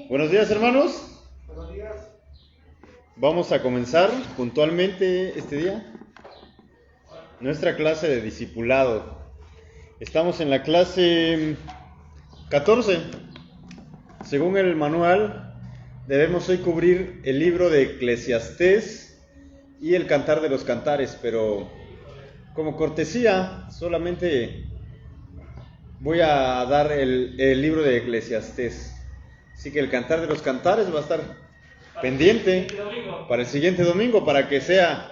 Buenos días, hermanos. Buenos días. Vamos a comenzar puntualmente este día nuestra clase de discipulado. Estamos en la clase 14. Según el manual, debemos hoy cubrir el libro de Eclesiastés y el Cantar de los Cantares, pero como cortesía solamente voy a dar el libro de Eclesiastés. Así que el Cantar de los Cantares va a estar pendiente para el siguiente domingo, para que sea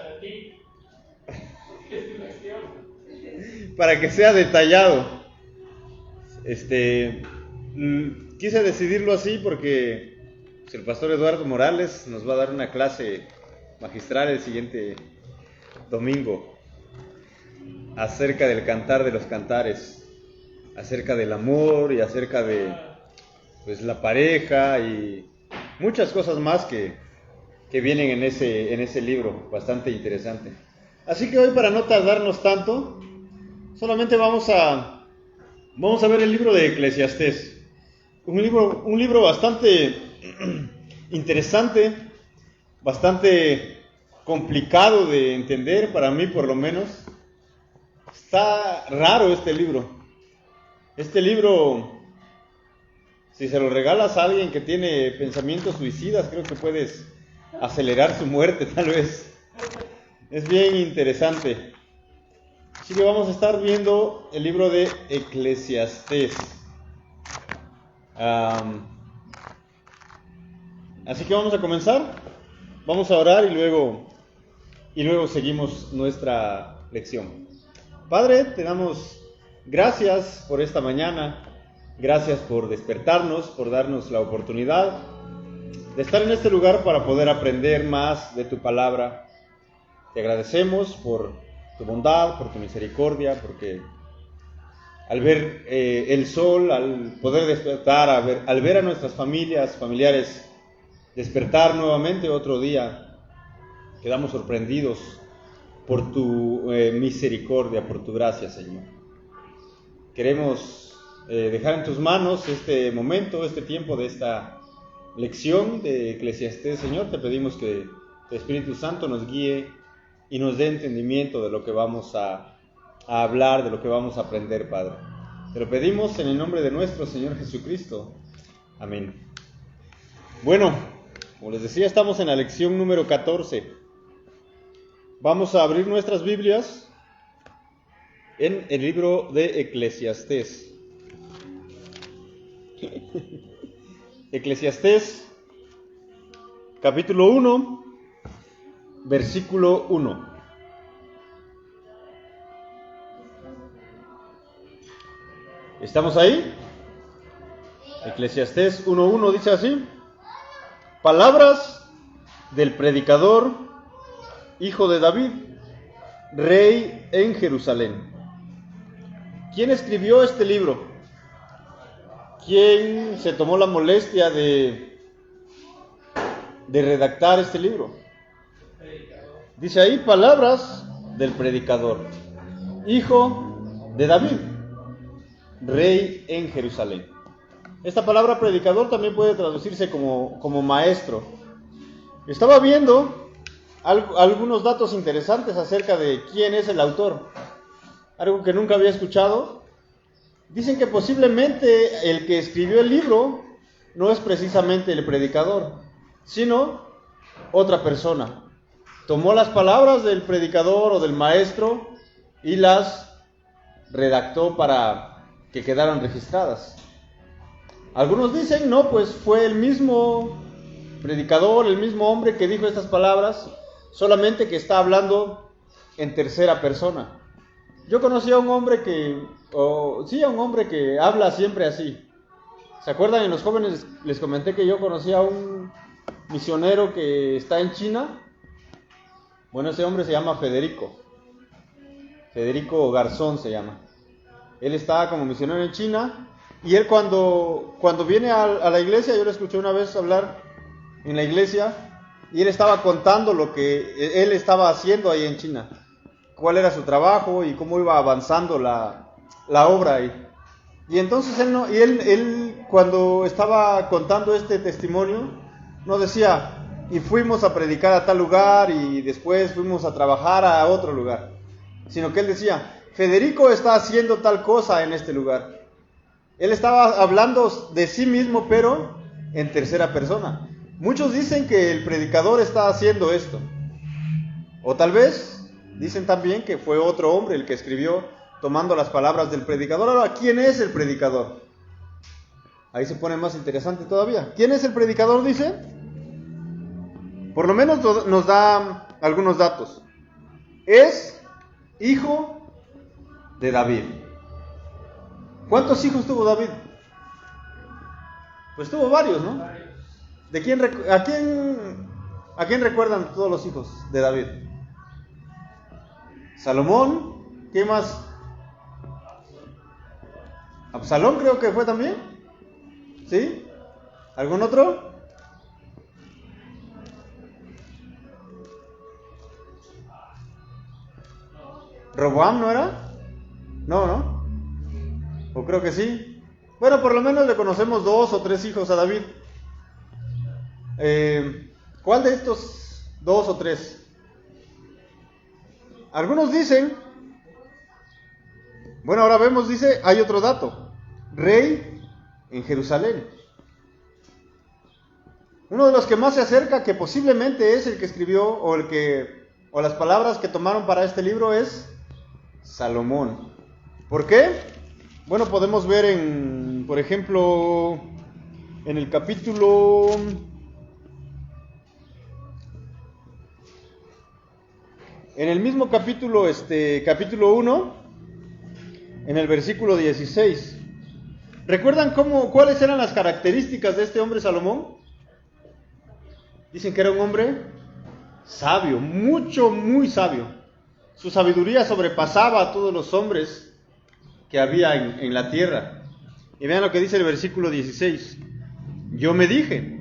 detallado. Quise decidirlo así porque el pastor Eduardo Morales nos va a dar una clase magistral el siguiente domingo acerca del Cantar de los Cantares, acerca del amor y acerca de la pareja y muchas cosas más que vienen en ese libro, bastante interesante. Así que hoy, para no tardarnos tanto, solamente vamos a ver el libro de Eclesiastés. Un libro bastante interesante, bastante complicado de entender, para mí por lo menos. Está raro este libro. Este libro, si se lo regalas a alguien que tiene pensamientos suicidas, creo que puedes acelerar su muerte, tal vez. Es bien interesante. Así que vamos a estar viendo el libro de Eclesiastés. Así que vamos a comenzar. Vamos a orar y luego seguimos nuestra lección. Padre, te damos gracias por esta mañana. Gracias por despertarnos, por darnos la oportunidad de estar en este lugar para poder aprender más de tu palabra. Te agradecemos por tu bondad, por tu misericordia, porque al ver el sol, al poder despertar, al ver a nuestras familiares despertar nuevamente otro día, quedamos sorprendidos por tu misericordia, por tu gracia, Señor. Queremos dejar en tus manos este momento, este tiempo de esta lección de Eclesiastés, Señor. Te pedimos que el Espíritu Santo nos guíe y nos dé entendimiento de lo que vamos a hablar, de lo que vamos a aprender, Padre. Te lo pedimos en el nombre de nuestro Señor Jesucristo. Amén. Bueno, como les decía, estamos en la lección número 14. Vamos a abrir nuestras Biblias en el libro de Eclesiastés. Eclesiastés, capítulo 1, versículo 1. ¿Estamos ahí? Eclesiastés 1:1 dice así: palabras del predicador, hijo de David, rey en Jerusalén. ¿Quién escribió este libro? ¿Quién se tomó la molestia de redactar este libro? Dice ahí, palabras del predicador, hijo de David, rey en Jerusalén. Esta palabra predicador también puede traducirse como maestro. Estaba viendo algunos datos interesantes acerca de quién es el autor, algo que nunca había escuchado. Dicen que posiblemente el que escribió el libro no es precisamente el predicador, sino otra persona. Tomó las palabras del predicador o del maestro y las redactó para que quedaran registradas. Algunos dicen, no, pues fue el mismo predicador, el mismo hombre que dijo estas palabras, solamente que está hablando en tercera persona. Yo conocí a un hombre a un hombre que habla siempre así. ¿Se acuerdan? En los jóvenes les comenté que yo conocí a un misionero que está en China. Bueno, ese hombre se llama Federico Garzón se llama. Él está como misionero en China, y él cuando viene a la iglesia, yo le escuché una vez hablar en la iglesia, y él estaba contando lo que él estaba haciendo ahí en China, cuál era su trabajo y cómo iba avanzando la la obra ahí. Y entonces él cuando estaba contando este testimonio, no decía, y fuimos a predicar a tal lugar y después fuimos a trabajar a otro lugar, sino que él decía, Federico está haciendo tal cosa en este lugar. Él estaba hablando de sí mismo, pero en tercera persona. Muchos dicen que el predicador está haciendo esto. O tal vez dicen también que fue otro hombre el que escribió tomando las palabras del predicador. Ahora, ¿quién es el predicador? Ahí se pone más interesante todavía. ¿Quién es el predicador? Dice. Por lo menos nos da algunos datos. Es hijo de David. ¿Cuántos hijos tuvo David? Pues tuvo varios, ¿no? ¿A quién recuerdan todos los hijos de David? Salomón, ¿qué más? Absalón creo que fue también. ¿Sí? ¿Algún otro? ¿Roboam no era? No. O creo que sí. Bueno, por lo menos le conocemos 2 o 3 hijos a David. ¿Cuál de estos 2 o 3? Algunos dicen, bueno, ahora vemos, dice, hay otro dato, rey en Jerusalén. Uno de los que más se acerca, que posiblemente es el que escribió, o las palabras que tomaron para este libro, es Salomón. ¿Por qué? Bueno, podemos ver por ejemplo, en el capítulo... En el mismo capítulo, capítulo 1, en el versículo 16. ¿Recuerdan cuáles eran las características de este hombre Salomón? Dicen que era un hombre sabio, muy sabio. Su sabiduría sobrepasaba a todos los hombres que había en la tierra. Y vean lo que dice el versículo 16. Yo me dije,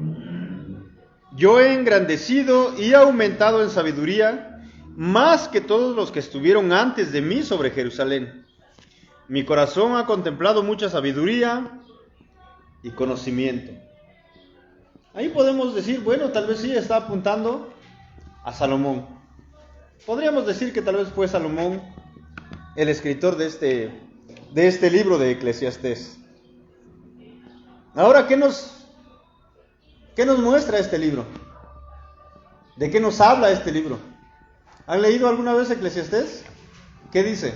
yo he engrandecido y aumentado en sabiduría más que todos los que estuvieron antes de mí sobre Jerusalén. Mi corazón ha contemplado mucha sabiduría y conocimiento. Ahí podemos decir, bueno, tal vez sí está apuntando a Salomón. Podríamos decir que tal vez fue Salomón el escritor de este libro de Eclesiastés. Ahora, ¿qué nos muestra este libro? ¿De qué nos habla este libro? ¿Han leído alguna vez Eclesiastés? ¿Qué dice?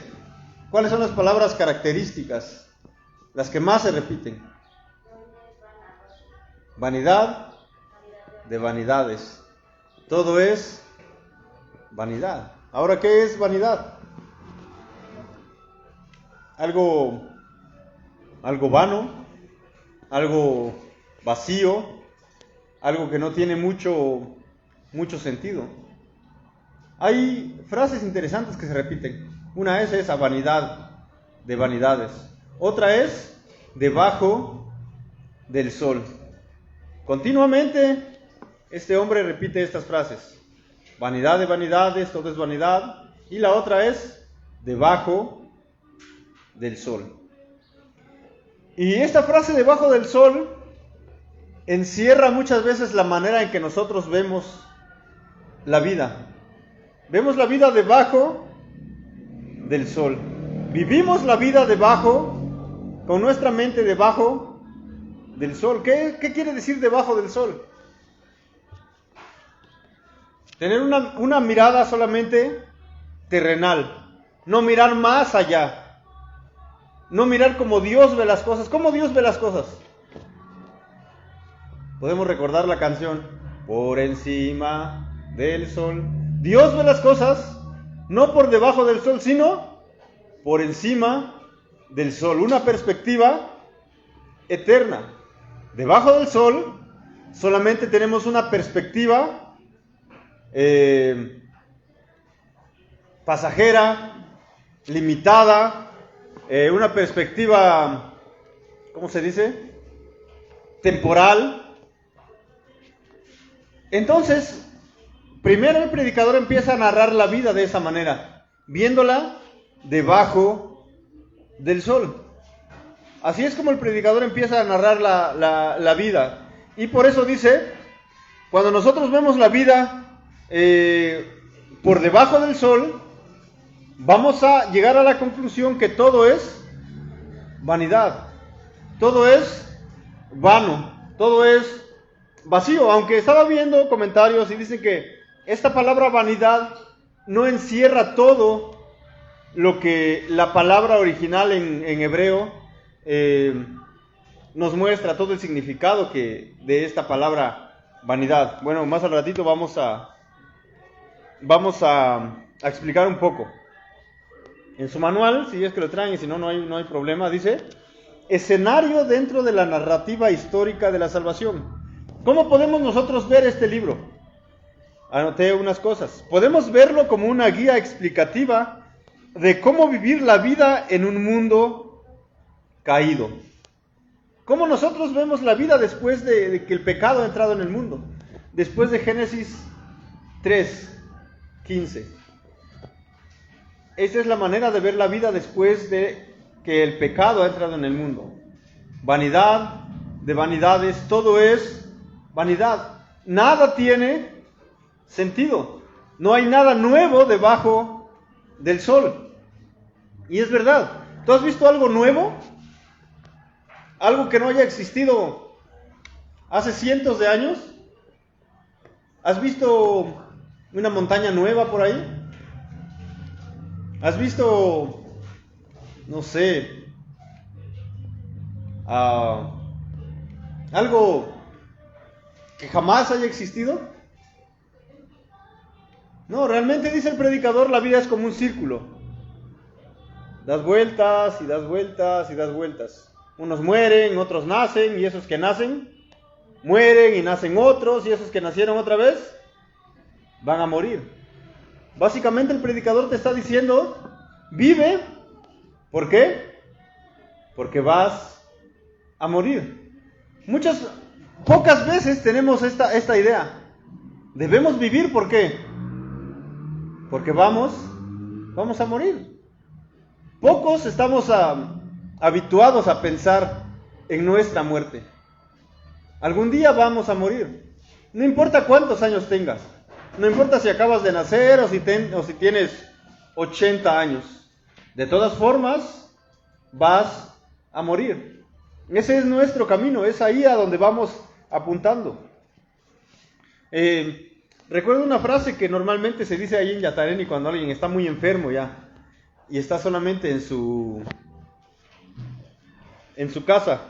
¿Cuáles son las palabras características? Las que más se repiten. Vanidad de vanidades. Todo es vanidad. Ahora, ¿qué es vanidad? Algo vano, algo vacío, algo que no tiene mucho sentido. Hay frases interesantes que se repiten. Una es esa, vanidad de vanidades. Otra es debajo del sol. Continuamente este hombre repite estas frases. Vanidad de vanidades, todo es vanidad. Y la otra es debajo del sol. Y esta frase debajo del sol encierra muchas veces la manera en que nosotros vemos la vida. Vemos la vida debajo del sol. Vivimos la vida debajo, con nuestra mente debajo del sol. ¿Qué quiere decir debajo del sol? Tener una mirada solamente terrenal. No mirar más allá. No mirar como Dios ve las cosas. ¿Cómo Dios ve las cosas? Podemos recordar la canción Por encima del sol. Dios ve las cosas no por debajo del sol, sino por encima del sol. Una perspectiva eterna. Debajo del sol solamente tenemos una perspectiva pasajera, limitada, una perspectiva, ¿cómo se dice? Temporal. Entonces, primero el predicador empieza a narrar la vida de esa manera, viéndola debajo del sol. Así es como el predicador empieza a narrar la vida. Y por eso dice, cuando nosotros vemos la vida por debajo del sol, vamos a llegar a la conclusión que todo es vanidad, todo es vano, todo es vacío. Aunque estaba viendo comentarios y dicen que esta palabra vanidad no encierra todo lo que la palabra original en hebreo nos muestra, todo el significado de esta palabra vanidad. Bueno, más al ratito vamos a explicar un poco. En su manual, si es que lo traen y si no, no hay problema, dice: escenario dentro de la narrativa histórica de la salvación. ¿Cómo podemos nosotros ver este libro? Anoté unas cosas. Podemos verlo como una guía explicativa de cómo vivir la vida en un mundo caído. ¿Cómo nosotros vemos la vida después de que el pecado ha entrado en el mundo? Después de Génesis 3:15. Esa es la manera de ver la vida después de que el pecado ha entrado en el mundo. Vanidad de vanidades, todo es vanidad. Nada tiene sentido. No hay nada nuevo debajo del sol. Y es verdad. ¿Tú has visto algo nuevo? Algo que no haya existido hace cientos de años. ¿Has visto una montaña nueva por ahí? ¿Has visto, no sé, algo que jamás haya existido? No, realmente dice el predicador, la vida es como un círculo. Das vueltas y das vueltas y das vueltas. Unos mueren, otros nacen, y esos que nacen mueren y nacen otros, y esos que nacieron otra vez van a morir. Básicamente el predicador te está diciendo, vive. ¿Por qué? Porque vas a morir. Pocas veces tenemos esta idea. Debemos vivir, ¿por qué? Porque vamos a morir. Pocos estamos habituados a pensar en nuestra muerte. Algún día vamos a morir. No importa cuántos años tengas. No importa si acabas de nacer o si tienes 80 años. De todas formas, vas a morir. Ese es nuestro camino, es ahí a donde vamos apuntando. Recuerdo una frase que normalmente se dice ahí en Yatareni cuando alguien está muy enfermo ya y está solamente en su casa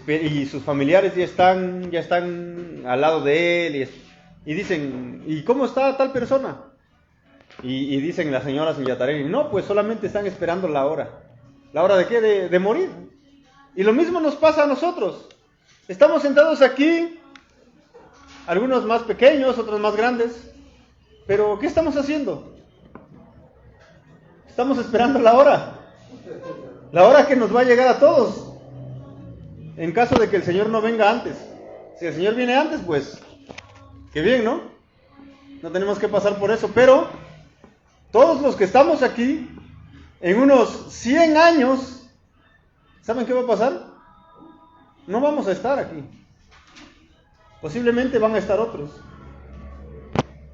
y sus familiares ya están al lado de él y dicen, ¿y cómo está tal persona? Y dicen las señoras en Yatareni, no, pues solamente están esperando la hora. ¿La hora de qué? De morir. Y lo mismo nos pasa a nosotros. Estamos sentados aquí, algunos más pequeños, otros más grandes, pero ¿qué estamos haciendo? Estamos esperando la hora que nos va a llegar a todos, en caso de que el Señor no venga antes. Si el Señor viene antes, pues qué bien, ¿no? No tenemos que pasar por eso, pero todos los que estamos aquí, en unos 100 años, ¿saben qué va a pasar? No vamos a estar aquí. Posiblemente van a estar otros.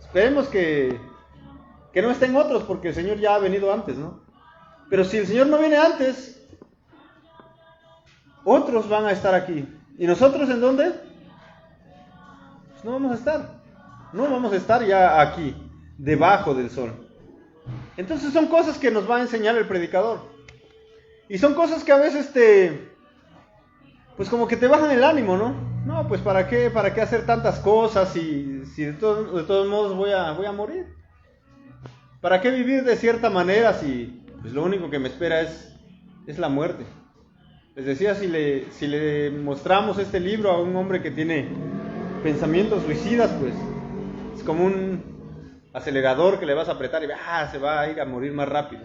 Esperemos que no estén otros, porque el Señor ya ha venido antes, ¿no? Pero si el Señor no viene antes, otros van a estar aquí. ¿Y nosotros en dónde? Pues no vamos a estar. No vamos a estar ya aquí, debajo del sol. Entonces son cosas que nos va a enseñar el predicador. Y son cosas que a veces pues como que te bajan el ánimo, ¿no? No, pues ¿para qué hacer tantas cosas si de todos modos voy a morir? ¿Para qué vivir de cierta manera si pues lo único que me espera es la muerte? Les decía, si le mostramos este libro a un hombre que tiene pensamientos suicidas, pues es como un acelerador que le vas a apretar y se va a ir a morir más rápido.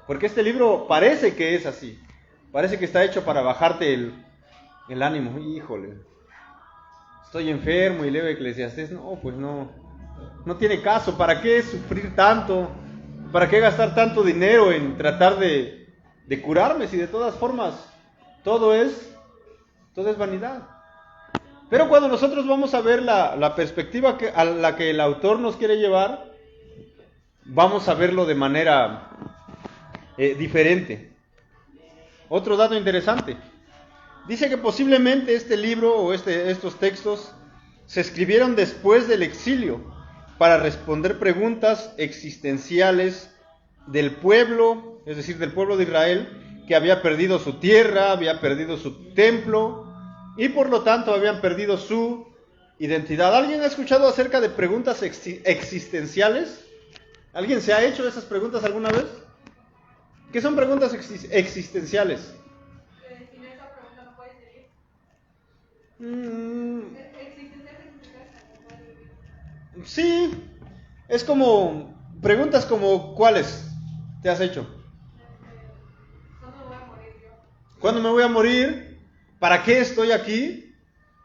Porque este libro parece que es así. Parece que está hecho para bajarte el ánimo. Híjole, estoy enfermo y leo Eclesiastés. No, pues no tiene caso. ¿Para qué sufrir tanto? ¿Para qué gastar tanto dinero en tratar de curarme si de todas formas todo es vanidad? Pero cuando nosotros vamos a ver la perspectiva a la que el autor nos quiere llevar, vamos a verlo de manera diferente. Otro dato interesante. Dice que posiblemente este libro o estos textos se escribieron después del exilio para responder preguntas existenciales del pueblo, es decir, del pueblo de Israel, que había perdido su tierra, había perdido su templo y por lo tanto habían perdido su identidad. ¿Alguien ha escuchado acerca de preguntas existenciales? ¿Alguien se ha hecho esas preguntas alguna vez? ¿Qué son preguntas existenciales? Sin esa pregunta no puedes vivir. Sí, es como preguntas como ¿cuáles te has hecho? ¿Cuándo me voy a morir yo? ¿Cuándo me voy a morir? ¿Para qué estoy aquí?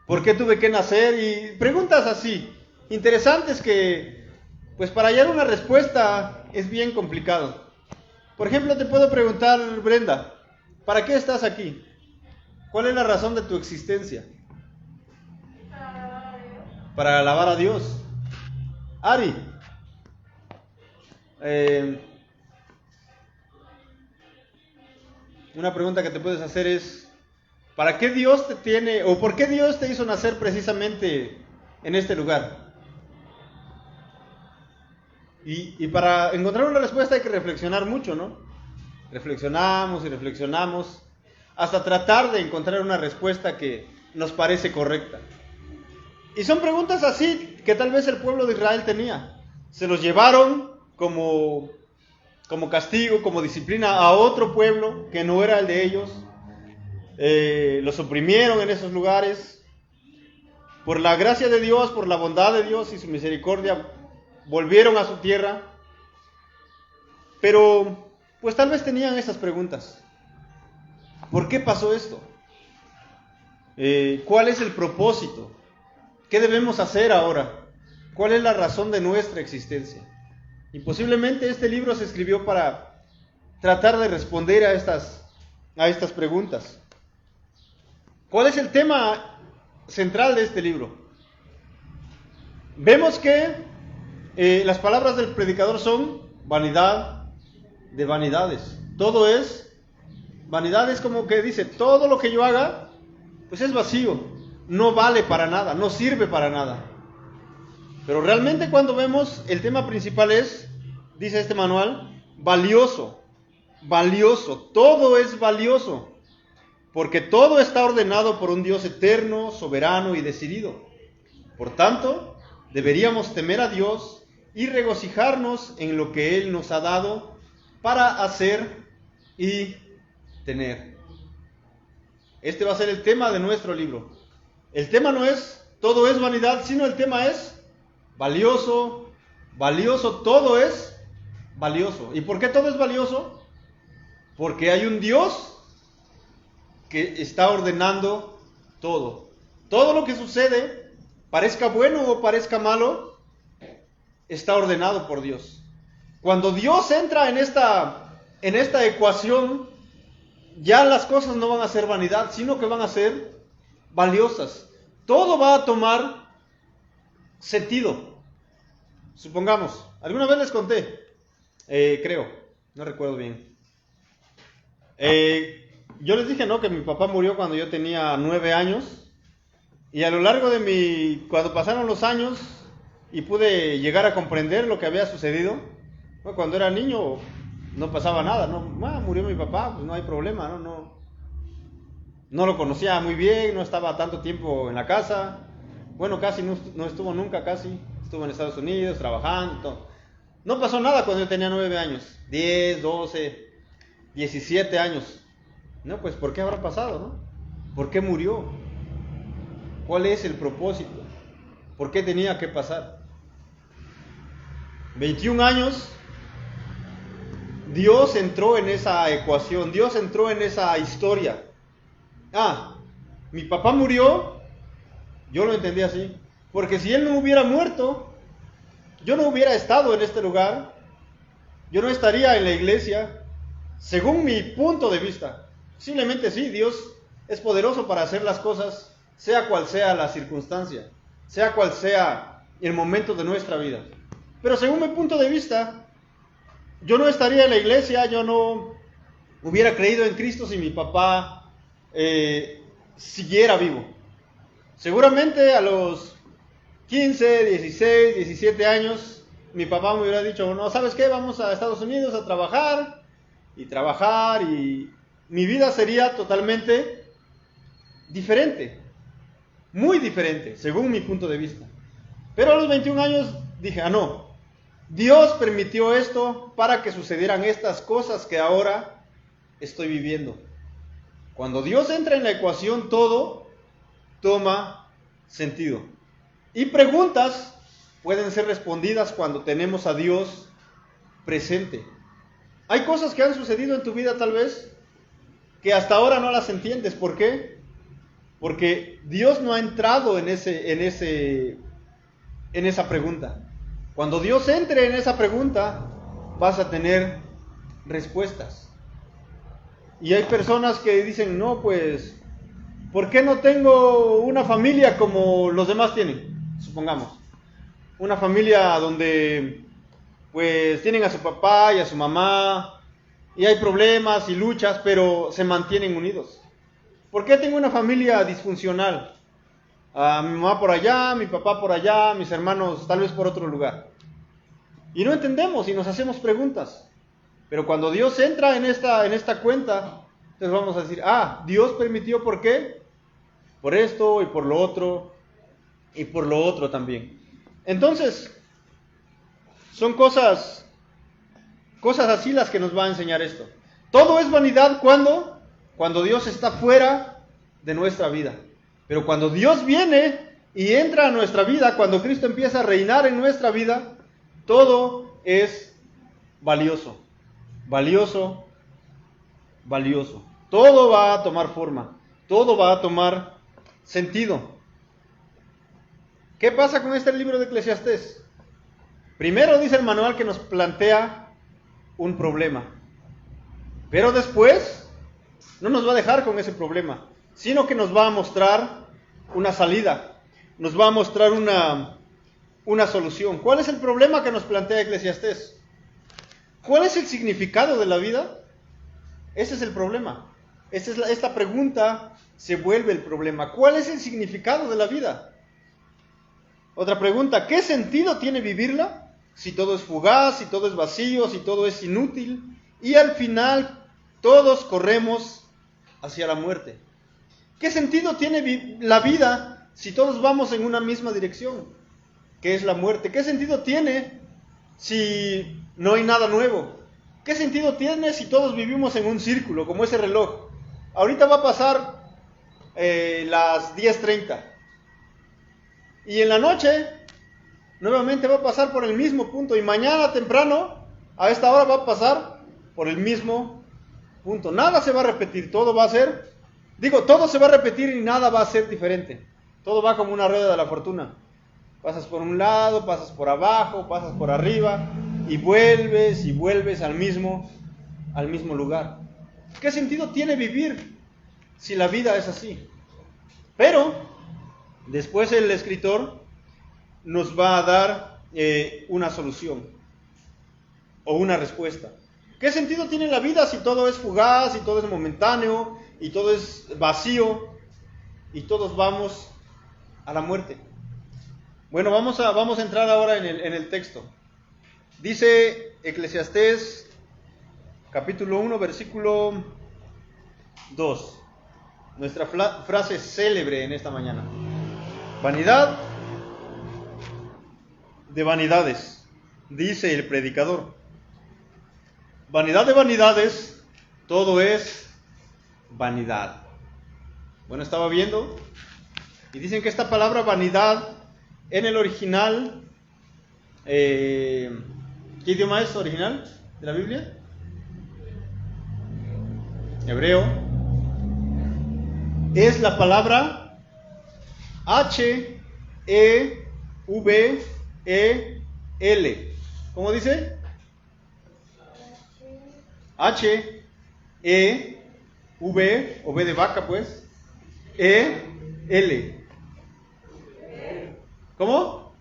¿Por qué tuve que nacer? Y preguntas así, interesantes que, pues para hallar una respuesta es bien complicado. Por ejemplo, te puedo preguntar, Brenda, ¿para qué estás aquí? ¿Cuál es la razón de tu existencia? Para alabar a Dios. Para alabar a Dios. Ari, una pregunta que te puedes hacer es, ¿para qué Dios te tiene, o por qué Dios te hizo nacer precisamente en este lugar? Y para encontrar una respuesta hay que reflexionar mucho, ¿no? Reflexionamos y reflexionamos hasta tratar de encontrar una respuesta que nos parece correcta. Y son preguntas así que tal vez el pueblo de Israel tenía. Se los llevaron como castigo, como disciplina a otro pueblo que no era el de ellos. Los oprimieron en esos lugares. Por la gracia de Dios, por la bondad de Dios y su misericordia, volvieron a su tierra. Pero, pues tal vez tenían esas preguntas. ¿Por qué pasó esto? ¿Cuál es el propósito? ¿Qué debemos hacer ahora? ¿Cuál es la razón de nuestra existencia? Y posiblemente este libro se escribió para tratar de responder a estas preguntas. ¿Cuál es el tema central de este libro? Vemos que las palabras del predicador son vanidad de vanidades. Todo es vanidad, es como que dice, todo lo que yo haga, pues es vacío, no vale para nada, no sirve para nada. Pero realmente cuando vemos, el tema principal es, dice este manual, valioso, todo es valioso, porque todo está ordenado por un Dios eterno, soberano y decidido. Por tanto, deberíamos temer a Dios y regocijarnos en lo que Él nos ha dado para hacer y tener. Este va a ser el tema de nuestro libro. El tema no es todo es vanidad, sino el tema es valioso, todo es valioso. ¿Y por qué todo es valioso? Porque hay un Dios que está ordenando todo. Todo lo que sucede, parezca bueno o parezca malo, está ordenado por Dios. Cuando Dios entra en esta ecuación, ya las cosas no van a ser vanidad, sino que van a ser valiosas. Todo va a tomar sentido. Supongamos, alguna vez les conté, creo, no recuerdo bien. Yo les dije, ¿no?, que mi papá murió cuando yo tenía 9 años. Y a lo largo de cuando pasaron los años y pude llegar a comprender lo que había sucedido, ¿no? Cuando era niño no pasaba nada, ¿no? Murió mi papá, pues no hay problema, no lo conocía muy bien, no estaba tanto tiempo en la casa. Bueno, casi no estuvo nunca, casi. Estuvo en Estados Unidos trabajando y todo. No pasó nada cuando yo tenía 9 años, 10, 12, 17 años. No, pues ¿por qué habrá pasado, no? ¿Por qué murió? ¿Cuál es el propósito? ¿Por qué tenía que pasar? 21 años, Dios entró en esa ecuación, Dios entró en esa historia. Mi papá murió, yo lo entendí así, porque si él no hubiera muerto, yo no hubiera estado en este lugar, yo no estaría en la iglesia, según mi punto de vista. Posiblemente sí, Dios es poderoso para hacer las cosas, sea cual sea la circunstancia, sea cual sea el momento de nuestra vida. Pero según mi punto de vista, yo no estaría en la iglesia, yo no hubiera creído en Cristo si mi papá siguiera vivo. Seguramente a los 15, 16, 17 años, mi papá me hubiera dicho, no, ¿sabes qué? Vamos a Estados Unidos a trabajar, y mi vida sería totalmente diferente, muy diferente, según mi punto de vista. Pero a los 21 años dije, no, Dios permitió esto para que sucedieran estas cosas que ahora estoy viviendo. Cuando Dios entra en la ecuación, todo toma sentido. Y preguntas pueden ser respondidas cuando tenemos a Dios presente. Hay cosas que han sucedido en tu vida tal vez que hasta ahora no las entiendes. ¿Por qué? Porque Dios no ha entrado en esa pregunta. Cuando Dios entre en esa pregunta, vas a tener respuestas. Y hay personas que dicen, no, pues, ¿por qué no tengo una familia como los demás tienen? Supongamos, una familia donde, pues, tienen a su papá y a su mamá, y hay problemas y luchas, pero se mantienen unidos. ¿Por qué tengo una familia disfuncional? Mi mamá por allá, mi papá por allá, mis hermanos tal vez por otro lugar. Y no entendemos y nos hacemos preguntas. Pero cuando Dios entra en esta cuenta, entonces vamos a decir, Dios permitió, ¿por qué? Por esto y por lo otro y por lo otro también. Entonces, son cosas así las que nos va a enseñar esto. Todo es vanidad cuando Dios está fuera de nuestra vida. Pero cuando Dios viene y entra a nuestra vida, cuando Cristo empieza a reinar en nuestra vida, todo es valioso. Valioso, valioso. Todo va a tomar forma, todo va a tomar sentido. ¿Qué pasa con este libro de Eclesiastés? Primero dice el manual que nos plantea un problema, pero después no nos va a dejar con ese problema, sino que nos va a mostrar una salida, nos va a mostrar una solución. ¿Cuál es el problema que nos plantea Eclesiastés? ¿Cuál es el significado de la vida? Ese es el problema. Esta pregunta se vuelve el problema. ¿Cuál es el significado de la vida? Otra pregunta, ¿qué sentido tiene vivirla? Si todo es fugaz, si todo es vacío, si todo es inútil, y al final todos corremos hacia la muerte. ¿Qué sentido tiene la vida si todos vamos en una misma dirección, que es la muerte? ¿Qué sentido tiene si no hay nada nuevo? ¿Qué sentido tiene si todos vivimos en un círculo, como ese reloj? Ahorita va a pasar las 10:30. Y en la noche, nuevamente va a pasar por el mismo punto. Y mañana temprano, a esta hora, va a pasar por el mismo punto. Nada se va a repetir, todo se va a repetir y nada va a ser diferente. Todo va como una rueda de la fortuna. Pasas por un lado, pasas por abajo, pasas por arriba y vuelves al mismo lugar. ¿Qué sentido tiene vivir si la vida es así? Pero después el escritor nos va a dar una solución o una respuesta. ¿Qué sentido tiene la vida si todo es fugaz, si todo es momentáneo y todo es vacío y todos vamos a la muerte? Bueno, vamos a entrar ahora en el texto. Dice Eclesiastés capítulo 1, versículo 2. Nuestra frase célebre en esta mañana. Vanidad de vanidades, dice el predicador. Vanidad de vanidades, todo es vanidad. Bueno, estaba viendo y dicen que esta palabra vanidad en el original, ¿qué idioma es original de la Biblia? Hebreo. Es la palabra H-E-V-E-L. ¿Cómo dice? H, E, V, o V de vaca pues, E, L. ¿Cómo?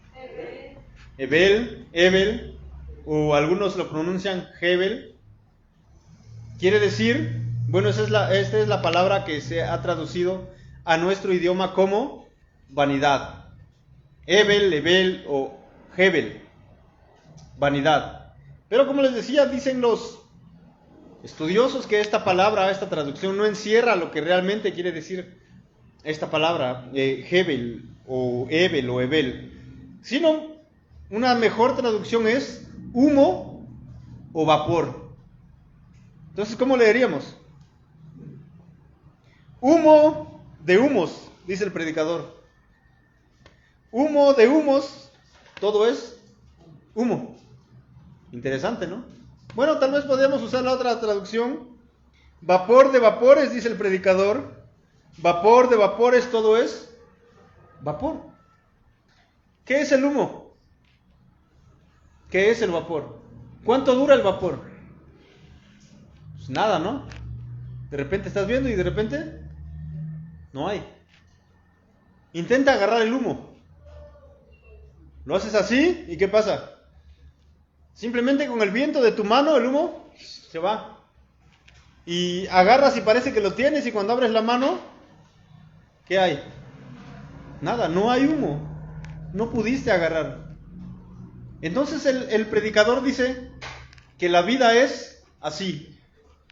Ebel, o algunos lo pronuncian Hebel. Quiere decir, bueno, esta es la palabra que se ha traducido a nuestro idioma como vanidad. Ebel o Hebel, vanidad. Pero como les decía, dicen los estudiosos que esta palabra, esta traducción no encierra lo que realmente quiere decir esta palabra, Hebel o Ebel o Ebel, sino una mejor traducción es humo o vapor. Entonces, ¿cómo leeríamos? Humo de humos, dice el predicador. Humo de humos, todo es humo. Interesante, ¿no? Bueno, tal vez podríamos usar la otra traducción. Vapor de vapores, dice el predicador. Vapor de vapores, todo es vapor. ¿Qué es el humo? ¿Qué es el vapor? ¿Cuánto dura el vapor? Pues nada, ¿no? De repente estás viendo y de repente no hay. Intenta agarrar el humo. Lo haces así y ¿qué pasa? Simplemente con el viento de tu mano el humo se va. Y agarras y parece que lo tienes y cuando abres la mano, ¿qué hay? Nada, no hay humo. No pudiste agarrar. Entonces el predicador dice que la vida es así.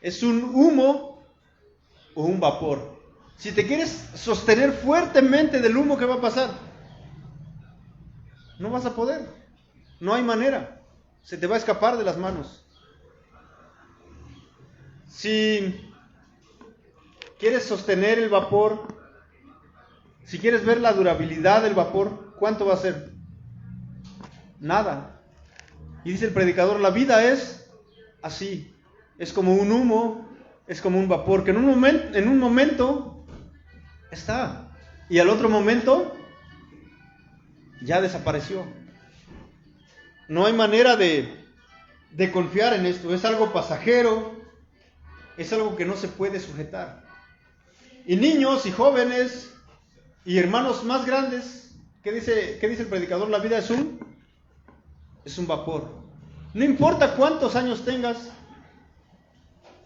Es un humo o un vapor. Si te quieres sostener fuertemente del humo, ¿qué va a pasar? No vas a poder. No hay manera. Se te va a escapar de las manos. Si quieres sostener el vapor, si quieres ver la durabilidad del vapor, ¿cuánto va a ser? Nada. Y dice el predicador, la vida es así. Es como un humo, es como un vapor que en un momento está. Y al otro momento ya desapareció. No hay manera de confiar en esto. Es algo pasajero. Es algo que no se puede sujetar. Y niños y jóvenes y hermanos más grandes, ¿qué dice el predicador? La vida es un vapor. No importa cuántos años tengas,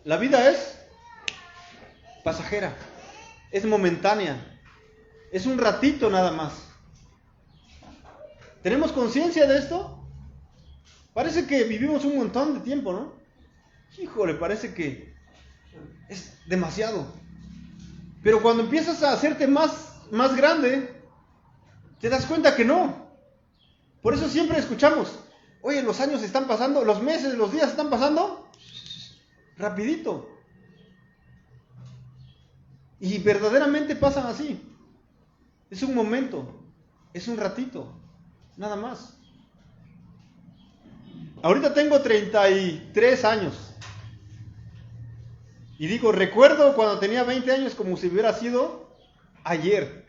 la vida es pasajera, es momentánea, es un ratito nada más. ¿Tenemos conciencia de esto? Parece que vivimos un montón de tiempo, ¿no? Híjole, parece que es demasiado. Pero cuando empiezas a hacerte más grande, te das cuenta que no. Por eso siempre escuchamos, oye, los años están pasando, los meses, los días están pasando rapidito. Y verdaderamente pasan así. Es un momento, es un ratito, nada más. Ahorita tengo 33 años. Y digo, recuerdo cuando tenía 20 años como si hubiera sido ayer.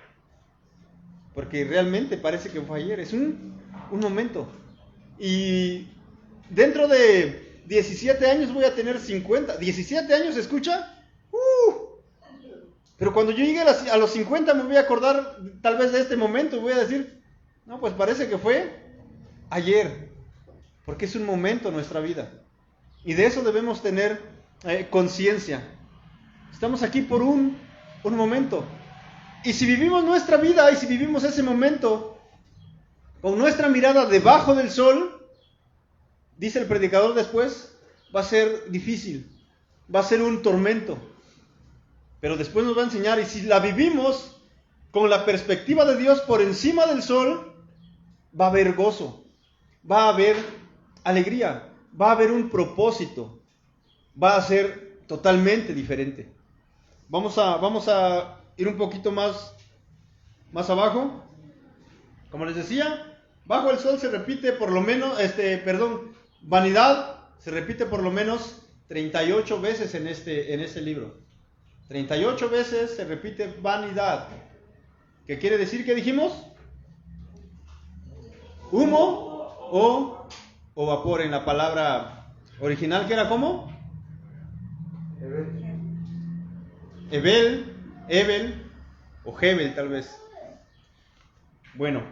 Porque realmente parece que fue ayer. Es un momento. Y dentro de 17 años voy a tener 50. ¿17 años se escucha? Pero cuando yo llegue a los 50 me voy a acordar tal vez de este momento. Y voy a decir, no, pues parece que fue ayer. Porque es un momento en nuestra vida. Y de eso debemos tener conciencia. Estamos aquí por un momento. Y si vivimos nuestra vida y si vivimos ese momento con nuestra mirada debajo del sol, dice el predicador después, va a ser difícil, va a ser un tormento. Pero después nos va a enseñar, y si la vivimos con la perspectiva de Dios por encima del sol, va a haber gozo, va a haber alegría, va a haber un propósito, va a ser totalmente diferente. Vamos a ir un poquito más abajo. Como les decía, bajo el sol se repite por lo menos, vanidad se repite por lo menos 38 veces en este libro. 38 veces se repite vanidad. ¿Qué quiere decir? ¿Qué dijimos? Humo o vapor en la palabra original, que era ¿cómo? Ebel o Hebel tal vez. Bueno,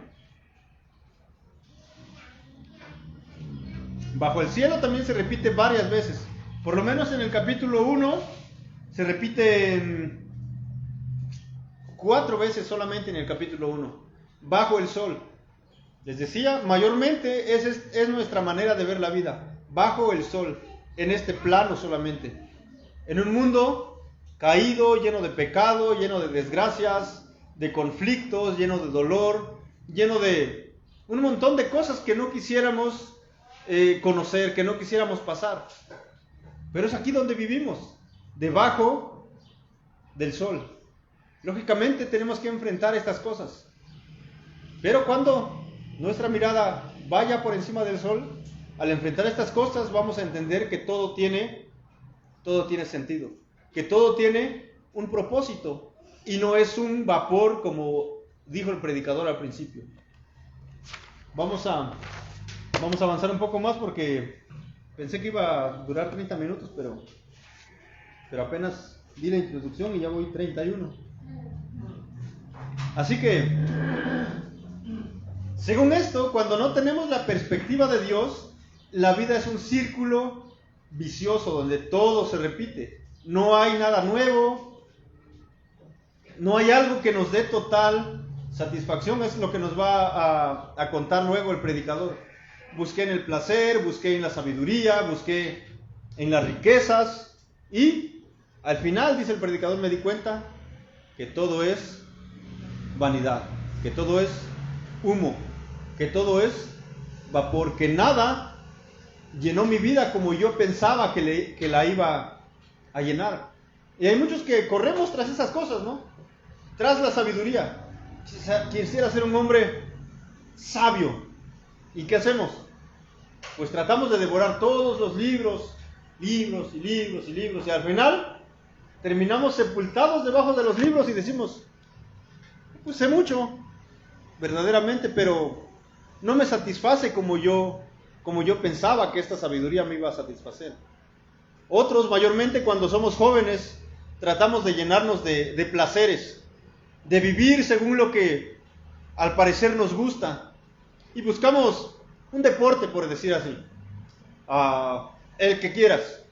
bajo el cielo también se repite varias veces. Por lo menos en el capítulo 1 se repite 4 veces solamente en el capítulo 1. Bajo el sol. Les decía, mayormente es nuestra manera de ver la vida. Bajo el sol, en este plano solamente. En un mundo caído, lleno de pecado, lleno de desgracias, de conflictos, lleno de dolor, lleno de un montón de cosas que no quisiéramos conocer, que no quisiéramos pasar. Pero es aquí donde vivimos, debajo del sol. Lógicamente tenemos que enfrentar estas cosas. Pero cuando nuestra mirada vaya por encima del sol, al enfrentar estas cosas vamos a entender que todo tiene sentido, que todo tiene un propósito y no es un vapor como dijo el predicador al principio. Vamos a avanzar un poco más porque pensé que iba a durar 30 minutos, pero apenas di la introducción y ya voy 31. Así que, según esto, cuando no tenemos la perspectiva de Dios, la vida es un círculo vicioso donde todo se repite. No hay nada nuevo, no hay algo que nos dé total satisfacción. Es lo que nos va a contar luego el predicador. Busqué en el placer, busqué en la sabiduría, busqué en las riquezas y al final, dice el predicador, me di cuenta que todo es vanidad, que todo es humo, que todo es vapor, que nada llenó mi vida como yo pensaba que la iba a llenar. Y hay muchos que corremos tras esas cosas, ¿no? Tras la sabiduría. Quisiera ser un hombre sabio. ¿Y qué hacemos? Pues tratamos de devorar todos los libros, y al final terminamos sepultados debajo de los libros y decimos, pues sé mucho, verdaderamente, pero no me satisface como yo pensaba que esta sabiduría me iba a satisfacer. Otros, mayormente cuando somos jóvenes, tratamos de llenarnos de placeres, de vivir según lo que al parecer nos gusta, y buscamos un deporte, por decir así, el que quieras.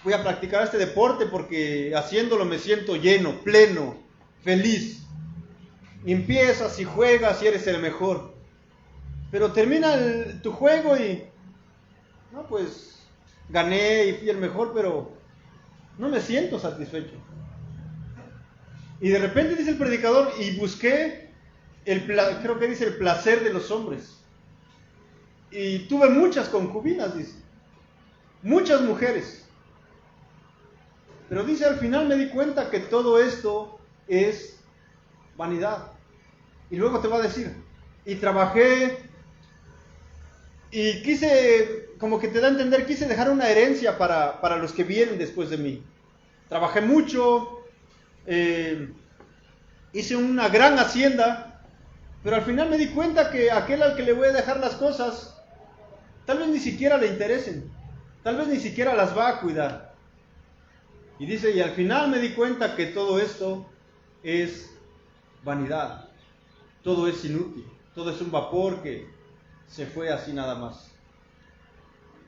Voy a practicar este deporte porque haciéndolo me siento lleno, pleno, feliz. Y empiezas y juegas y eres el mejor. Pero termina tu juego y, no, pues gané y fui el mejor, pero no me siento satisfecho. Y de repente dice el predicador, y busqué, creo que dice el placer de los hombres. Y tuve muchas concubinas, dice. Muchas mujeres. Pero dice, al final me di cuenta que todo esto es vanidad. Y luego te va a decir, y trabajé, y quise, como que te da a entender, quise dejar una herencia para los que vienen después de mí. Trabajé mucho, hice una gran hacienda, pero al final me di cuenta que aquel al que le voy a dejar las cosas, tal vez ni siquiera le interesen, tal vez ni siquiera las va a cuidar. Y dice, y al final me di cuenta que todo esto es vanidad, todo es inútil, todo es un vapor que se fue así nada más.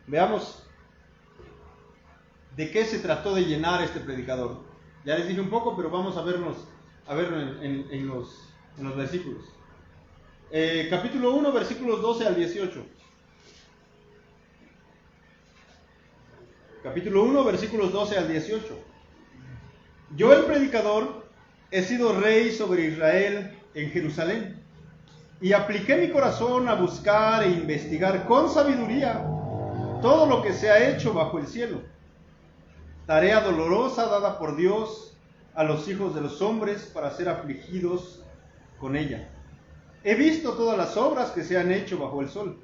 Veamos de qué se trató de llenar este predicador. Ya les dije un poco, pero vamos a verlo en los versículos. Capítulo 1, versículos 12 al 18. Capítulo 1, versículos 12 al 18. Yo, el predicador, he sido rey sobre Israel en Jerusalén, y apliqué mi corazón a buscar e investigar con sabiduría todo lo que se ha hecho bajo el cielo. Tarea dolorosa dada por Dios a los hijos de los hombres para ser afligidos con ella. He visto todas las obras que se han hecho bajo el sol,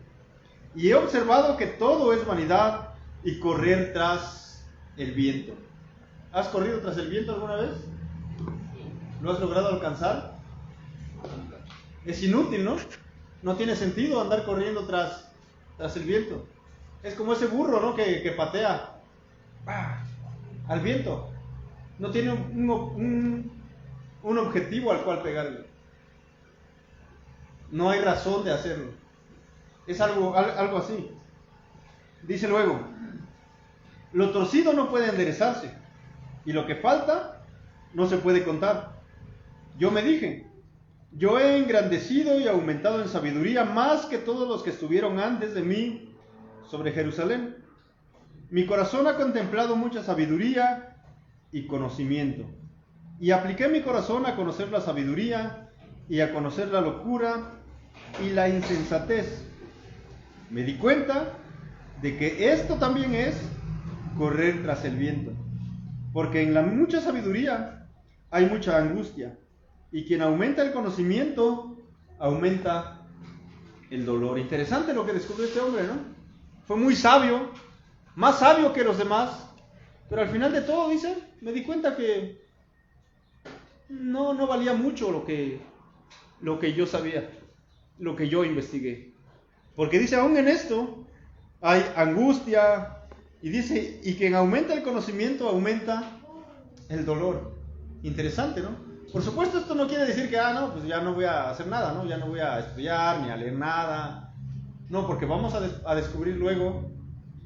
y he observado que todo es vanidad y correr tras el viento. ¿Has corrido tras el viento alguna vez? ¿Lo has logrado alcanzar? Es inútil, ¿no? No tiene sentido andar corriendo tras el viento. Es como ese burro, ¿no? Que patea al viento. No tiene un objetivo al cual pegarle. No hay razón de hacerlo. Es algo así. Dice luego, lo torcido no puede enderezarse, y lo que falta no se puede contar. Yo me dije, yo he engrandecido y aumentado en sabiduría más que todos los que estuvieron antes de mí sobre Jerusalén. Mi corazón ha contemplado mucha sabiduría y conocimiento, y apliqué mi corazón a conocer la sabiduría y a conocer la locura y la insensatez. Me di cuenta de que esto también es correr tras el viento, porque en la mucha sabiduría hay mucha angustia, y quien aumenta el conocimiento aumenta el dolor. Interesante lo que descubrió este hombre, ¿no? Fue muy sabio, más sabio que los demás, pero al final de todo, dice, me di cuenta que no valía mucho lo que yo sabía, lo que yo investigué. Porque dice, aún en esto hay angustia, y dice, y quien aumenta el conocimiento aumenta el dolor. Interesante, ¿no? Por supuesto, esto no quiere decir que, pues ya no voy a hacer nada, ¿no? Ya no voy a estudiar ni a leer nada. No, porque vamos a descubrir luego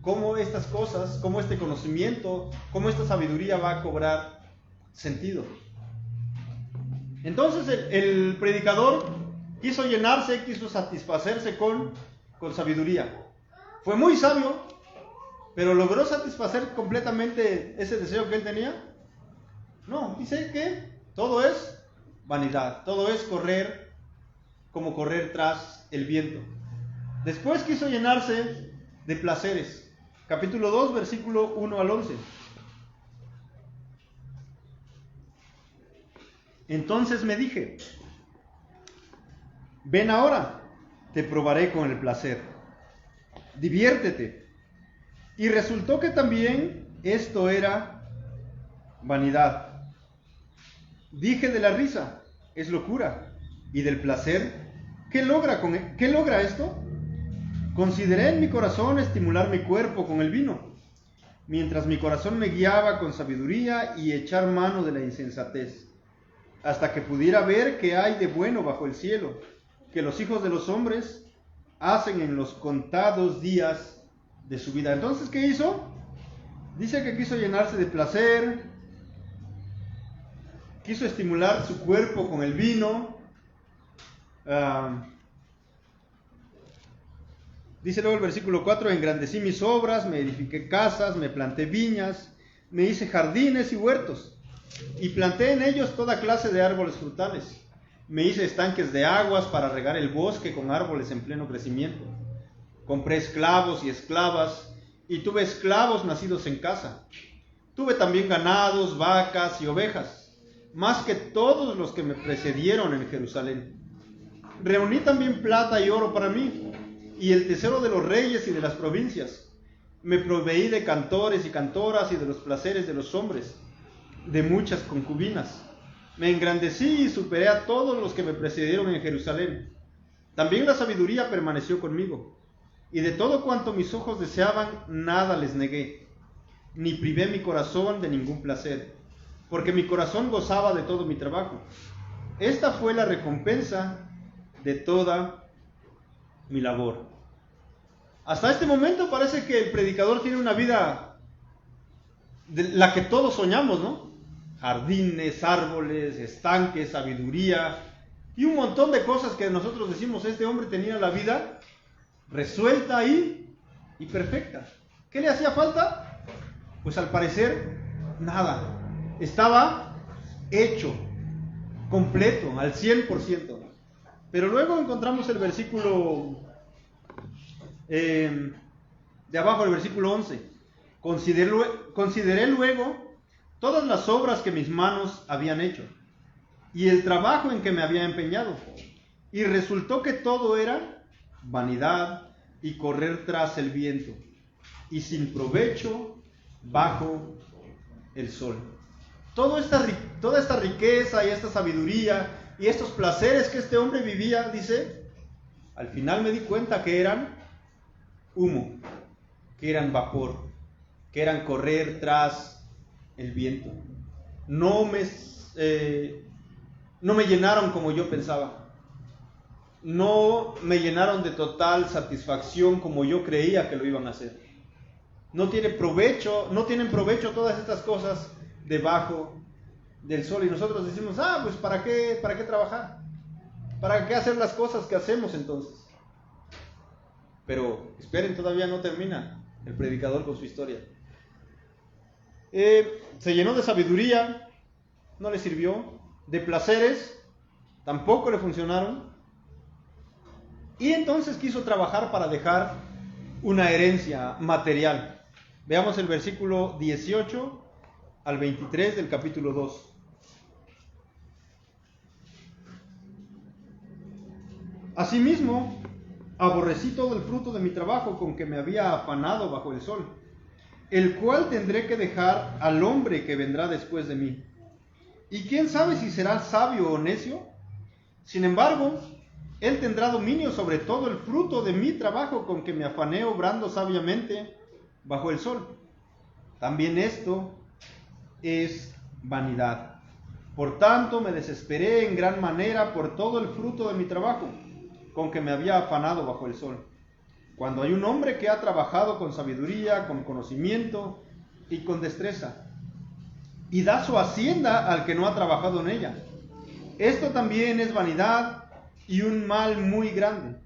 cómo estas cosas, cómo este conocimiento, cómo esta sabiduría va a cobrar sentido. Entonces el predicador quiso llenarse, quiso satisfacerse con sabiduría. Fue muy sabio, pero ¿logró satisfacer completamente ese deseo que él tenía? No, dice que todo es vanidad, todo es correr tras el viento. Después quiso llenarse de placeres. Capítulo 2, versículo 1 al 11. Entonces me dije, ven ahora, te probaré con el placer, diviértete. Y resultó que también esto era vanidad. Dije de la risa, es locura, y del placer, ¿qué logra esto? Consideré en mi corazón estimular mi cuerpo con el vino, mientras mi corazón me guiaba con sabiduría y echar mano de la insensatez, hasta que pudiera ver qué hay de bueno bajo el cielo, que los hijos de los hombres hacen en los contados días de su vida. Entonces, ¿qué hizo? Dice que quiso llenarse de placer, quiso estimular su cuerpo con el vino. Dice luego el versículo 4, engrandecí mis obras, me edifiqué casas, me planté viñas, me hice jardines y huertos, y planté en ellos toda clase de árboles frutales. Me hice estanques de aguas para regar el bosque con árboles en pleno crecimiento. Compré esclavos y esclavas, y tuve esclavos nacidos en casa. Tuve también ganados, vacas y ovejas, más que todos los que me precedieron en Jerusalén. Reuní también plata y oro para mí, y el tesoro de los reyes y de las provincias. Me proveí de cantores y cantoras y de los placeres de los hombres, de muchas concubinas. Me engrandecí y superé a todos los que me precedieron en Jerusalén. También la sabiduría permaneció conmigo, y de todo cuanto mis ojos deseaban, nada les negué, ni privé mi corazón de ningún placer, porque mi corazón gozaba de todo mi trabajo. Esta fue la recompensa de toda mi labor. Hasta este momento parece que el predicador tiene una vida de la que todos soñamos, ¿no? Jardines, árboles, estanques, sabiduría y un montón de cosas que nosotros decimos, este hombre tenía la vida resuelta y perfecta. ¿Qué le hacía falta? Pues al parecer nada. Estaba hecho, completo, al 100%. Pero luego encontramos el versículo de abajo, el versículo 11. Consideré luego todas las obras que mis manos habían hecho y el trabajo en que me había empeñado, y resultó que todo era vanidad y correr tras el viento, y sin provecho bajo el sol. Toda esta riqueza y esta sabiduría y estos placeres que este hombre vivía, dice, al final me di cuenta que eran humo, que eran vapor, que eran correr tras el viento. no me llenaron como yo pensaba. No me llenaron de total satisfacción como yo creía que lo iban a hacer. No tienen provecho todas estas cosas debajo del sol. Y nosotros decimos, pues ¿para qué trabajar? ¿Para qué hacer las cosas que hacemos entonces? Pero esperen, todavía no termina el predicador con su historia. Se llenó de sabiduría, no le sirvió. De placeres, tampoco le funcionaron. Y entonces quiso trabajar para dejar una herencia material. Veamos el versículo 18 al 23 del capítulo 2. Asimismo, aborrecí todo el fruto de mi trabajo con que me había afanado bajo el sol, el cual tendré que dejar al hombre que vendrá después de mí. ¿Y quién sabe si será sabio o necio? Sin embargo, él tendrá dominio sobre todo el fruto de mi trabajo con que me afané obrando sabiamente bajo el sol. También esto es vanidad. Por tanto, me desesperé en gran manera por todo el fruto de mi trabajo con que me había afanado bajo el sol. Cuando hay un hombre que ha trabajado con sabiduría, con conocimiento y con destreza, y da su hacienda al que no ha trabajado en ella, esto también es vanidad y un mal muy grande.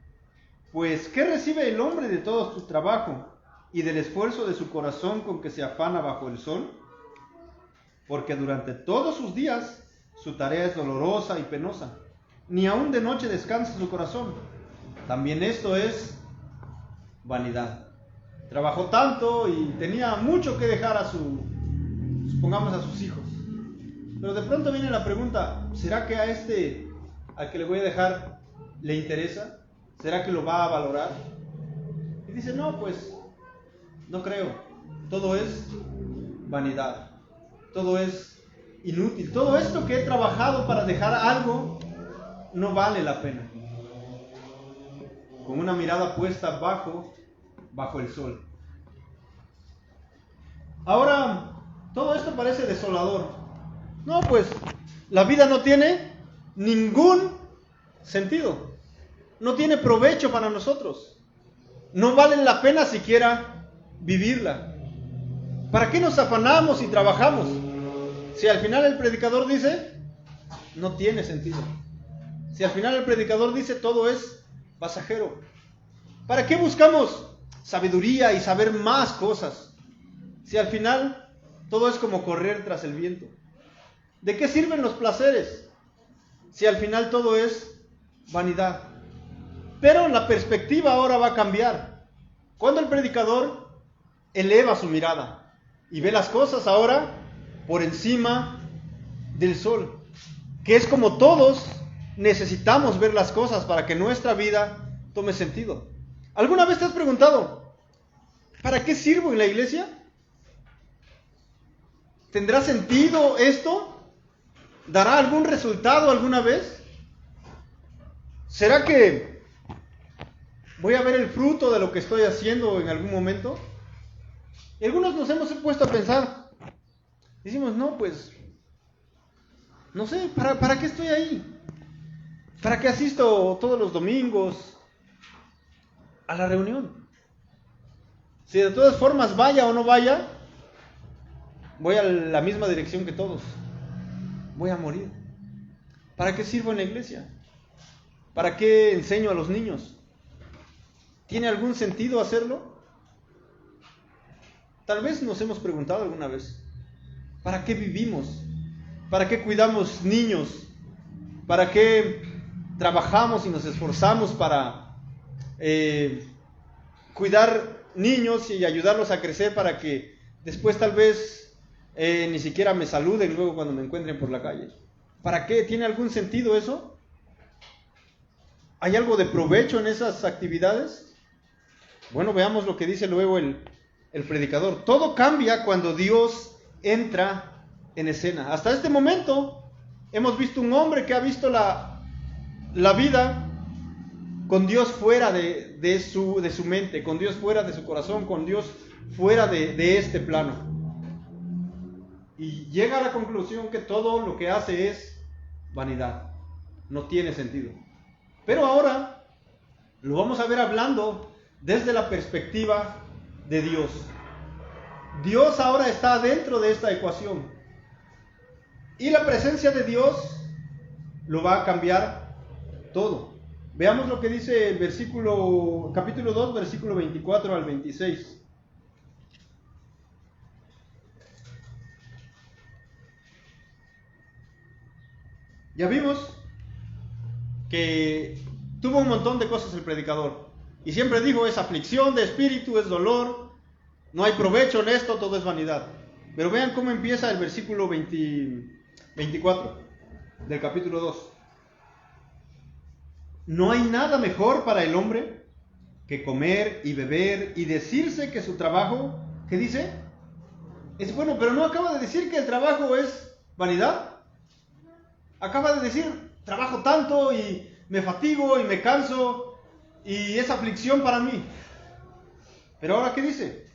Pues, ¿qué recibe el hombre de todo su trabajo y del esfuerzo de su corazón con que se afana bajo el sol? Porque durante todos sus días su tarea es dolorosa y penosa, ni aun de noche descansa su corazón. También esto es vanidad. Trabajó tanto y tenía mucho que dejar a supongamos a sus hijos. Pero de pronto viene la pregunta, ¿será que al que le voy a dejar, le interesa? ¿Será que lo va a valorar? Y dice, no, pues, no creo. Todo es vanidad. Todo es inútil. Todo esto que he trabajado para dejar algo, no vale la pena. Con una mirada puesta bajo el sol. Ahora, todo esto parece desolador. No, pues, la vida no tiene ningún sentido. No tiene provecho para nosotros. No vale la pena siquiera vivirla. ¿Para qué nos afanamos y trabajamos? Si al final el predicador dice, no tiene sentido. Si al final el predicador dice, todo es pasajero. ¿Para qué buscamos sabiduría y saber más cosas? Si al final todo es como correr tras el viento. ¿De qué sirven los placeres? Si al final todo es vanidad. Pero la perspectiva ahora va a cambiar. Cuando el predicador eleva su mirada y ve las cosas ahora por encima del sol, que es como todos necesitamos ver las cosas para que nuestra vida tome sentido. ¿Alguna vez te has preguntado, ¿para qué sirvo en la iglesia? ¿Tendrá sentido esto? ¿Dará algún resultado alguna vez? ¿Será que voy a ver el fruto de lo que estoy haciendo en algún momento? Y algunos nos hemos puesto a pensar. Decimos, no, pues, no sé, ¿para qué estoy ahí? ¿Para qué asisto todos los domingos a la reunión? Si de todas formas vaya o no vaya, voy a la misma dirección que todos. Voy a morir. ¿Para qué sirvo en la iglesia? ¿Para qué enseño a los niños? ¿Tiene algún sentido hacerlo? Tal vez nos hemos preguntado alguna vez, ¿para qué vivimos? ¿Para qué cuidamos niños? ¿Para qué trabajamos y nos esforzamos para cuidar niños y ayudarlos a crecer para que después tal vez ni siquiera me saluden luego cuando me encuentren por la calle? ¿Para qué? ¿Tiene algún sentido eso? ¿Hay algo de provecho en esas actividades? Bueno, veamos lo que dice luego el predicador. Todo cambia cuando Dios entra en escena. Hasta este momento hemos visto un hombre que ha visto la vida con Dios fuera de su mente, con Dios fuera de su corazón, con Dios fuera de este plano. y llega a la conclusión que todo lo que hace es vanidad, no tiene sentido. Pero ahora lo vamos a ver hablando desde la perspectiva de Dios. Dios ahora está dentro de esta ecuación y la presencia de Dios lo va a cambiar todo. Veamos lo que dice el capítulo 2, versículo 24 al 26. Ya vimos que tuvo un montón de cosas el predicador. Y siempre dijo, es aflicción de espíritu, es dolor, no hay provecho en esto, todo es vanidad. Pero vean cómo empieza el versículo 24 del capítulo 2. No hay nada mejor para el hombre que comer y beber y decirse que su trabajo, ¿qué dice? Es bueno, pero no acaba de decir que el trabajo es vanidad. Acaba de decir, trabajo tanto y me fatigo y me canso y es aflicción para mí. Pero ahora, ¿qué dice?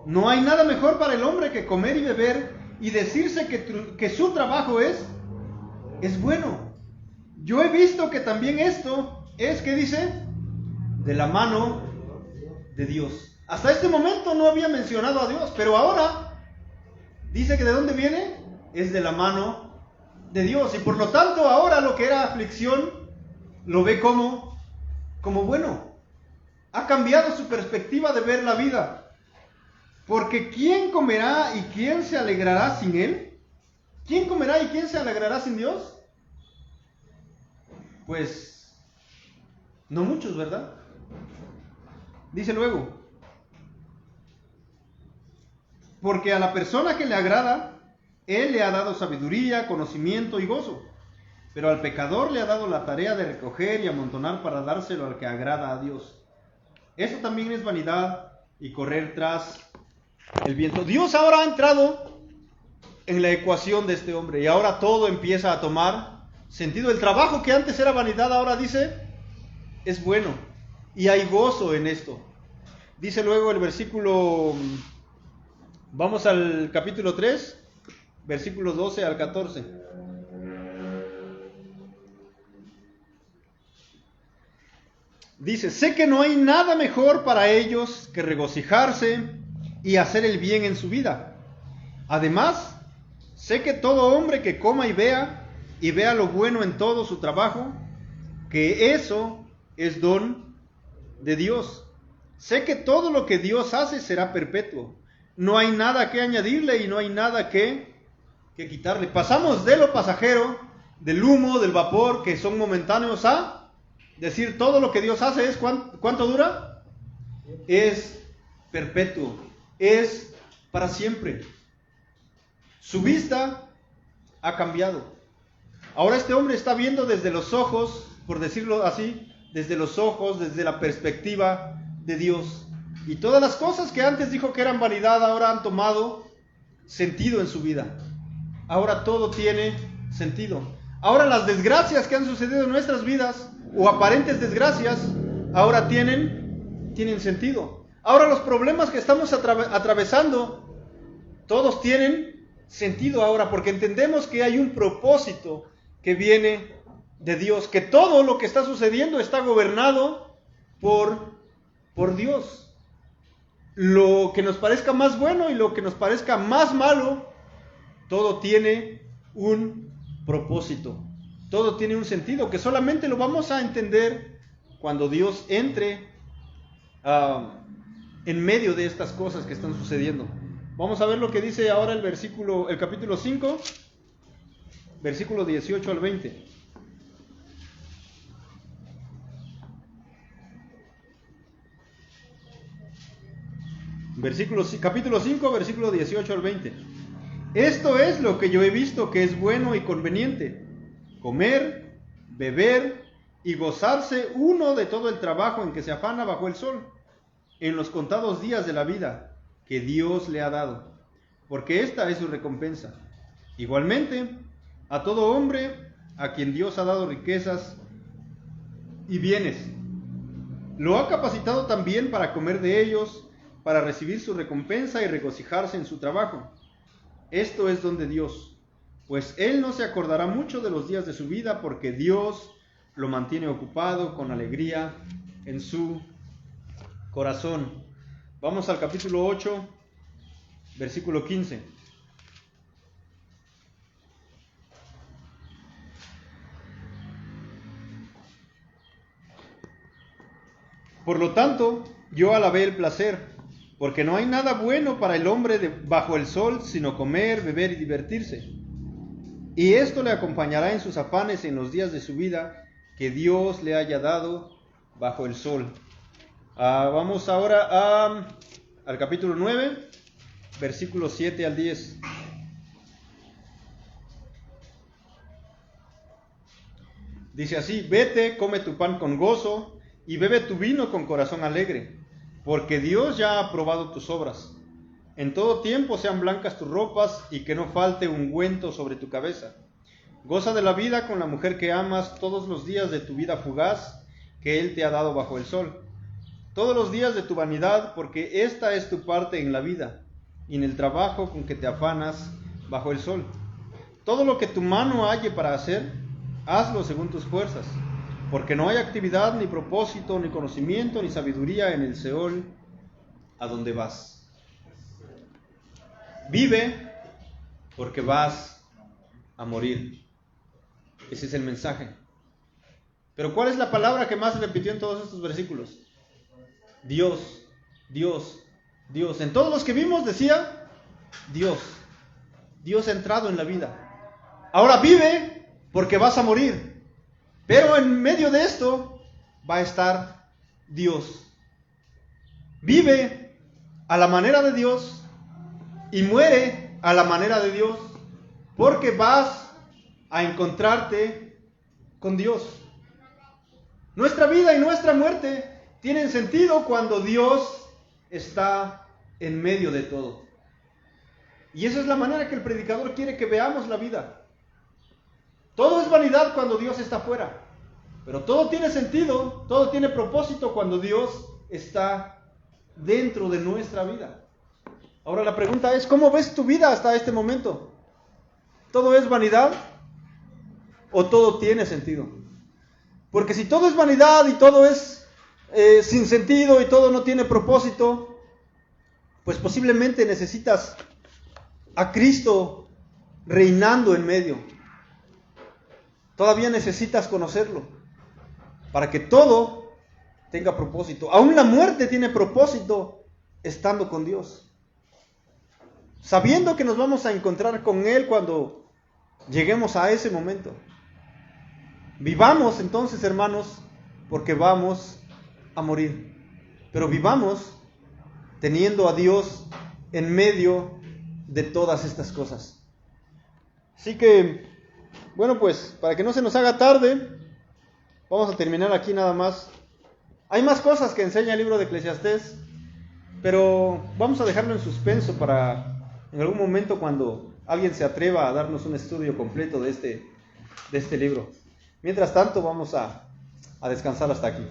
No hay nada mejor para el hombre que comer y beber y decirse que su trabajo es bueno. Yo he visto que también esto es, ¿qué dice? De la mano de Dios. Hasta este momento no había mencionado a Dios, pero ahora dice que ¿de dónde viene? Es de la mano de Dios. Y por lo tanto ahora lo que era aflicción lo ve como bueno. Ha cambiado su perspectiva de ver la vida. Porque ¿quién comerá y quién se alegrará sin Él? ¿Quién comerá y quién se alegrará sin Dios? Pues no muchos, ¿verdad? Dice luego, porque a la persona que le agrada, Él le ha dado sabiduría, conocimiento y gozo, pero al pecador le ha dado la tarea de recoger y amontonar para dárselo al que agrada a Dios. Esto también es vanidad y correr tras el viento. Dios ahora ha entrado en la ecuación de este hombre y ahora todo empieza a tomar sentido. El trabajo que antes era vanidad ahora dice es bueno y hay gozo en esto. Dice luego el versículo, vamos al capítulo 3, versículos 12 al 14. Dice, sé que no hay nada mejor para ellos que regocijarse y hacer el bien en su vida. Además, sé que todo hombre que coma y vea lo bueno en todo su trabajo, que eso es don de Dios. Sé que todo lo que Dios hace será perpetuo. No hay nada que añadirle y no hay nada que quitarle. Pasamos de lo pasajero, del humo, del vapor, que son momentáneos, a decir todo lo que Dios hace es, ¿cuánto dura? Es perpetuo, es para siempre. Su vista ha cambiado. Ahora este hombre está viendo desde los ojos, por decirlo así, desde los ojos, desde la perspectiva de Dios. Y todas las cosas que antes dijo que eran vanidad, ahora han tomado sentido en su vida. Ahora todo tiene sentido. Ahora las desgracias que han sucedido en nuestras vidas, o aparentes desgracias, ahora tienen sentido. Ahora los problemas que estamos atravesando, todos tienen sentido ahora, porque entendemos que hay un propósito que viene de Dios, que todo lo que está sucediendo está gobernado por Dios. Lo que nos parezca más bueno y lo que nos parezca más malo, todo tiene un propósito, todo tiene un sentido, que solamente lo vamos a entender cuando Dios entre en medio de estas cosas que están sucediendo. Vamos a ver lo que dice ahora el capítulo 5, versículo 18 al 20. Capítulo 5, versículo 18 al 20. Esto es lo que yo he visto que es bueno y conveniente: comer, beber y gozarse uno de todo el trabajo en que se afana bajo el sol, en los contados días de la vida que Dios le ha dado, porque esta es su recompensa. Igualmente, a todo hombre a quien Dios ha dado riquezas y bienes, lo ha capacitado también para comer de ellos, para recibir su recompensa y regocijarse en su trabajo. Esto es don de Dios, pues él no se acordará mucho de los días de su vida, porque Dios lo mantiene ocupado con alegría en su corazón. Vamos al capítulo 8, versículo 15. Por lo tanto, yo alabé el placer, porque no hay nada bueno para el hombre bajo el sol, sino comer, beber y divertirse. Y esto le acompañará en sus afanes en los días de su vida que Dios le haya dado bajo el sol. Vamos ahora al capítulo 9, versículos 7 al 10. Dice así: vete, come tu pan con gozo, y bebe tu vino con corazón alegre, porque Dios ya ha aprobado tus obras. En todo tiempo sean blancas tus ropas, y que no falte ungüento sobre tu cabeza. Goza de la vida con la mujer que amas todos los días de tu vida fugaz, que Él te ha dado bajo el sol. Todos los días de tu vanidad, porque esta es tu parte en la vida, y en el trabajo con que te afanas bajo el sol. Todo lo que tu mano halle para hacer, hazlo según tus fuerzas, porque no hay actividad, ni propósito, ni conocimiento, ni sabiduría en el Seol a donde vas. Vive, porque vas a morir. Ese es el mensaje. Pero ¿cuál es la palabra que más se repitió en todos estos versículos? Dios, Dios, Dios. En todos los que vimos decía Dios. Dios ha entrado en la vida. Ahora vive, porque vas a morir. Pero en medio de esto va a estar Dios. Vive a la manera de Dios y muere a la manera de Dios, porque vas a encontrarte con Dios. Nuestra vida y nuestra muerte tienen sentido cuando Dios está en medio de todo. Y esa es la manera que el predicador quiere que veamos la vida. Todo es vanidad cuando Dios está fuera, pero todo tiene sentido, todo tiene propósito cuando Dios está dentro de nuestra vida. Ahora la pregunta es, ¿cómo ves tu vida hasta este momento? ¿Todo es vanidad o todo tiene sentido? Porque si todo es vanidad y todo es sin sentido y todo no tiene propósito, pues posiblemente necesitas a Cristo reinando en medio. Todavía necesitas conocerlo para que todo tenga propósito. Aún la muerte tiene propósito estando con Dios. Sabiendo que nos vamos a encontrar con Él cuando lleguemos a ese momento. Vivamos entonces, hermanos, porque vamos a morir. Pero vivamos teniendo a Dios en medio de todas estas cosas. Así que, bueno, pues, para que no se nos haga tarde, vamos a terminar aquí nada más. Hay más cosas que enseña el libro de Eclesiastés, pero vamos a dejarlo en suspenso para en algún momento cuando alguien se atreva a darnos un estudio completo de este libro. Mientras tanto, vamos a descansar hasta aquí.